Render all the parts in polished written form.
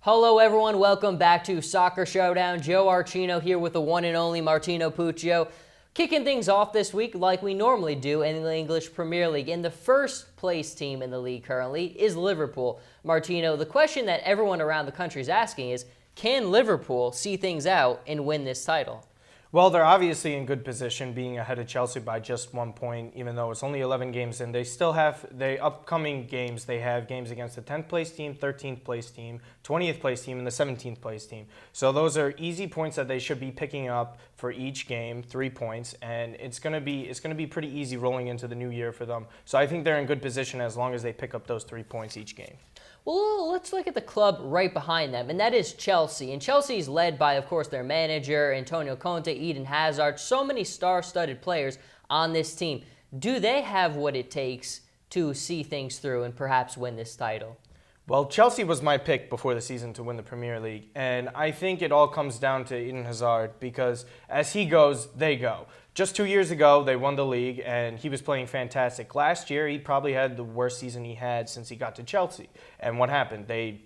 Hello everyone, welcome back to Soccer Showdown. Joe Archino here with the one and only Martino Puccio. Kicking things off this week like we normally do in the English Premier League. And the first place team in the league currently is Liverpool. Martino, the question that everyone around the country is asking is, can Liverpool see things out and win this title? Well, they're obviously in good position being ahead of Chelsea by just 1 point, even though it's only 11 games in. They still have the upcoming games. They have games against the 10th place team, 13th place team, 20th place team, and the 17th place team. So those are easy points that they should be picking up for each game, 3 points, and it's going to be pretty easy rolling into the new year for them. So I think they're in good position as long as they pick up those 3 points each game. Well, let's look at the club right behind them, and that is Chelsea. And Chelsea is led by, of course, their manager, Antonio Conte, Eden Hazard, so many star-studded players on this team. Do they have what it takes to see things through and perhaps win this title? Well, Chelsea was my pick before the season to win the Premier League, and I think it all comes down to Eden Hazard because as he goes, they go. Just 2 years ago, they won the league, and he was playing fantastic. Last year, he probably had the worst season he had since he got to Chelsea. And what happened? They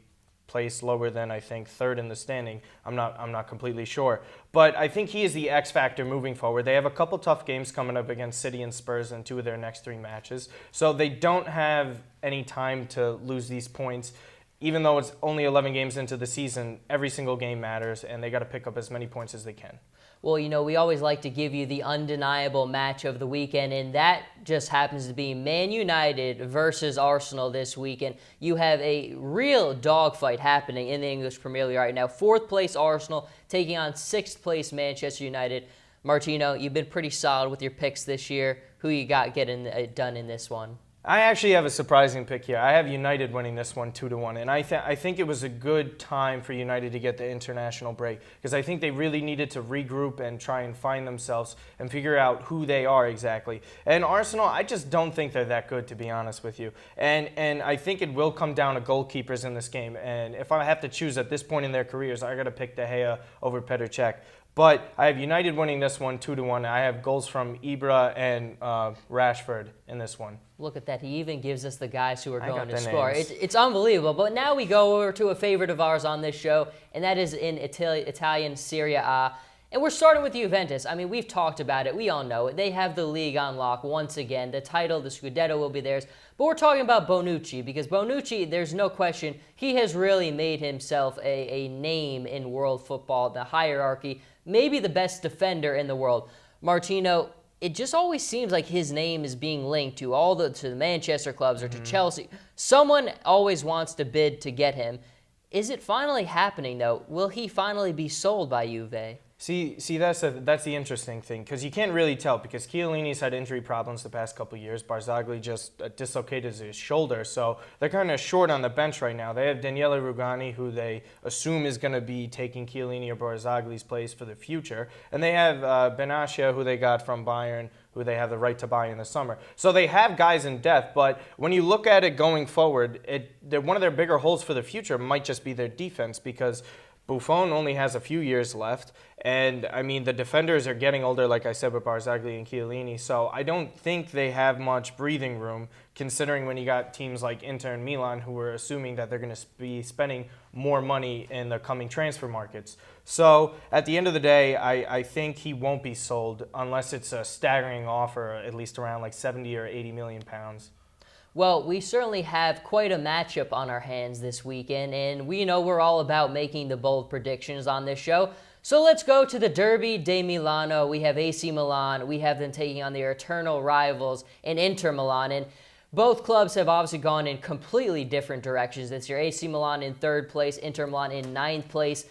placed lower than, I think, third in the standing. I'm not completely sure. But I think he is the X factor moving forward. They have a couple tough games coming up against City and Spurs in 2 of their next 3 matches. So they don't have any time to lose these points. Even though it's only 11 games into the season, every single game matters, and they got to pick up as many points as they can. Well, you know, we always like to give you the undeniable match of the weekend, and that just happens to be Man United versus Arsenal this weekend. You have a real dogfight happening in the English Premier League right now. 4th place Arsenal taking on 6th place Manchester United. Martino, you've been pretty solid with your picks this year. Who you got getting it done in this one? I actually have a surprising pick here. I have United winning this one 2-1, and I think it was a good time for United to get the international break because I think they really needed to regroup and try and find themselves and figure out who they are exactly. And Arsenal, I just don't think they're that good, to be honest with you. And I think it will come down to goalkeepers in this game. And if I have to choose at this point in their careers, I got to pick De Gea over Petr Cech. But I have United winning this one 2-1. I have goals from Ibra and Rashford in this one. Look at that. He even gives us the guys who are going to score. It's unbelievable. But now we go over to a favorite of ours on this show, and that is in Italian Serie A. And we're starting with Juventus. I mean, we've talked about it. We all know it. They have the league on lock once again. The title, the Scudetto will be theirs. But we're talking about Bonucci because Bonucci, there's no question, he has really made himself a name in world football, the hierarchy, maybe the best defender in the world. Martino, it just always seems like his name is being linked to the Manchester clubs or to Chelsea. Someone always wants to bid to get him. Is it finally happening, though? Will he finally be sold by Juve? See, that's the interesting thing because you can't really tell because Chiellini's had injury problems the past couple of years. Barzagli just dislocated his shoulder, so they're kind of short on the bench right now. They have Daniele Rugani, who they assume is going to be taking Chiellini or Barzagli's place for the future, and they have Benatia, who they got from Bayern, who they have the right to buy in the summer. So they have guys in depth, but when you look at it going forward, one of their bigger holes for the future might just be their defense because Buffon only has a few years left, and I mean the defenders are getting older, like I said, with Barzagli and Chiellini. So I don't think they have much breathing room, considering when you got teams like Inter and Milan who are assuming that they're going to be spending more money in the coming transfer markets. So at the end of the day, I think he won't be sold unless it's a staggering offer, at least around like 70 or 80 million pounds. Well, we certainly have quite a matchup on our hands this weekend, and we know we're all about making the bold predictions on this show. So let's go to the Derby Di Milano. We have AC Milan. We have them taking on their eternal rivals in Inter Milan. And both clubs have obviously gone in completely different directions this year. AC Milan in 3rd place, Inter Milan in 9th place.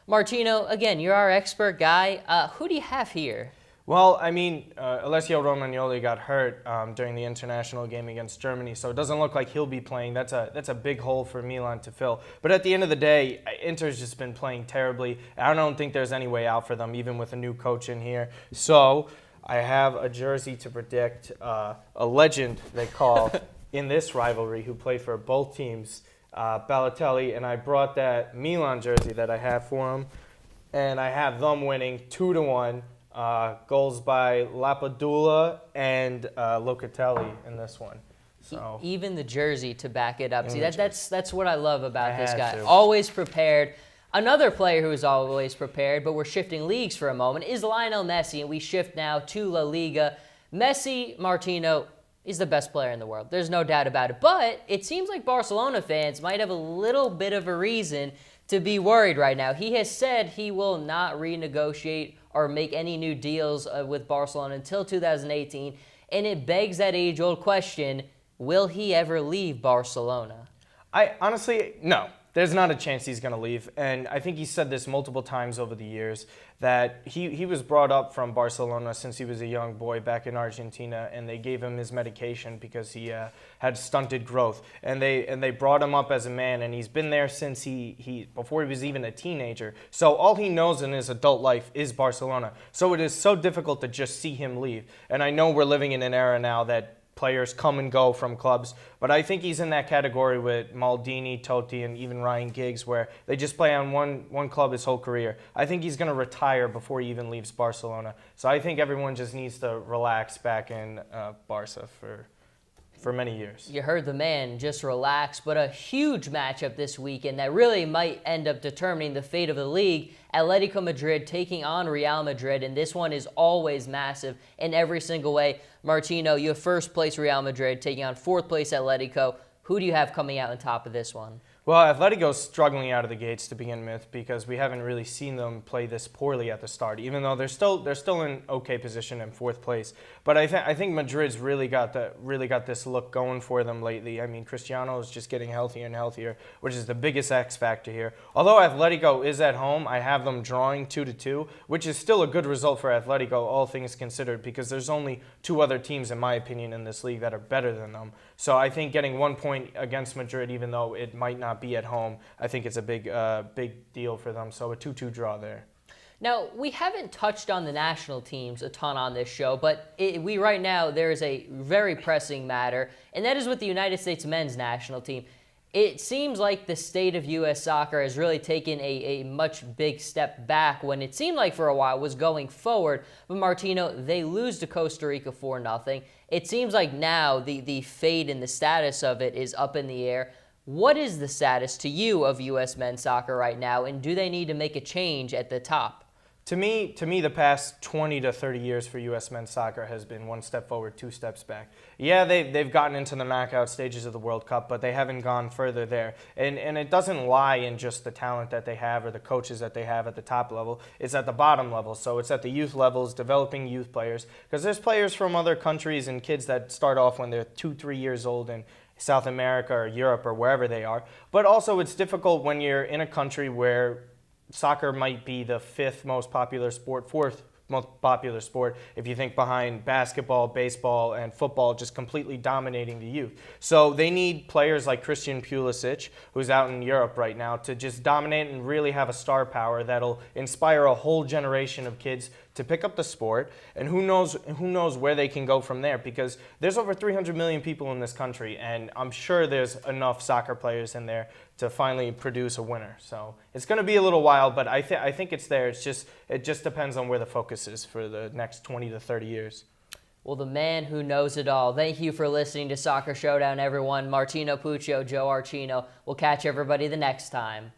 Martino, again, you're our expert guy. Who do you have here? Well, I mean, Alessio Romagnoli got hurt during the international game against Germany, so it doesn't look like he'll be playing. That's a big hole for Milan to fill. But at the end of the day, Inter's just been playing terribly. I don't think there's any way out for them, even with a new coach in here. So I have a jersey to predict a legend, they call, in this rivalry, who played for both teams, Balotelli, and I brought that Milan jersey that I have for him, and I have them winning 2-1. Goals by Lapadula and Locatelli in this one. So even the jersey to back it up. See, the that's what I love about this guy. to. Always prepared. Another player who is always prepared, but we're shifting leagues for a moment, is Lionel Messi, and we shift now to La Liga. Messi, Martino, is the best player in the world. There's no doubt about it. But it seems like Barcelona fans might have a little bit of a reason to be worried right now. He has said he will not renegotiate or make any new deals with Barcelona until 2018, and it begs that age-old question, will he ever leave Barcelona? I honestly, no. There's not a chance he's going to leave. And I think he said this multiple times over the years, that he was brought up from Barcelona since he was a young boy back in Argentina, and they gave him his medication because he had stunted growth. And they brought him up as a man, and he's been there since before he was even a teenager. So all he knows in his adult life is Barcelona. So it is so difficult to just see him leave. And I know we're living in an era now that players come and go from clubs, but I think he's in that category with Maldini, Totti, and even Ryan Giggs, where they just play on one club his whole career. I think he's going to retire before he even leaves Barcelona. So I think everyone just needs to relax back in Barca for many years. You heard the man, just relax, but a huge matchup this weekend that really might end up determining the fate of the league. Atletico Madrid taking on Real Madrid, and this one is always massive in every single way. Martino, you have first place Real Madrid taking on fourth place Atletico. Who do you have coming out on top of this one? Well, Atletico's struggling out of the gates to begin with because we haven't really seen them play this poorly at the start, even though they're still in okay position in fourth place. But I think Madrid's really got this look going for them lately. I mean, Cristiano is just getting healthier and healthier, which is the biggest X factor here. Although Atletico is at home, I have them drawing 2-2, which is still a good result for Atletico, all things considered, because there's only two other teams, in my opinion, in this league that are better than them. So I think getting 1 point against Madrid, even though it might not be at home, I think it's a big deal for them. So a 2-2 draw there. Now, we haven't touched on the national teams a ton on this show, but right now there is a very pressing matter, and that is with the United States men's national team. It seems like the state of U.S. soccer has really taken a much big step back when it seemed like for a while was going forward. But Martino, they lose to Costa Rica 4-0. It seems like now the fate and the status of it is up in the air. What is the status to you of U.S. men's soccer right now, and do they need to make a change at the top? To me, the past 20 to 30 years for U.S. men's soccer has been 1 step forward, 2 steps back. Yeah, they've gotten into the knockout stages of the World Cup, but they haven't gone further there. And it doesn't lie in just the talent that they have or the coaches that they have at the top level. It's at the bottom level. So it's at the youth levels, developing youth players. Because there's players from other countries and kids that start off when they're 2-3 years old in South America or Europe or wherever they are. But also it's difficult when you're in a country where soccer might be the 5th most popular sport, 4th most popular sport, if you think behind basketball, baseball, and football, just completely dominating the youth. So they need players like Christian Pulisic, who's out in Europe right now, to just dominate and really have a star power that'll inspire a whole generation of kids to pick up the sport, and who knows where they can go from there, because there's over 300 million people in this country, and I'm sure there's enough soccer players in there to finally produce a winner. So it's going to be a little while, but I think it's there. It just depends on where the focus is for the next 20 to 30 years. Well, the man who knows it all. Thank you for listening to Soccer Showdown, everyone. Martino Puccio, Joe Archino. We'll catch everybody the next time.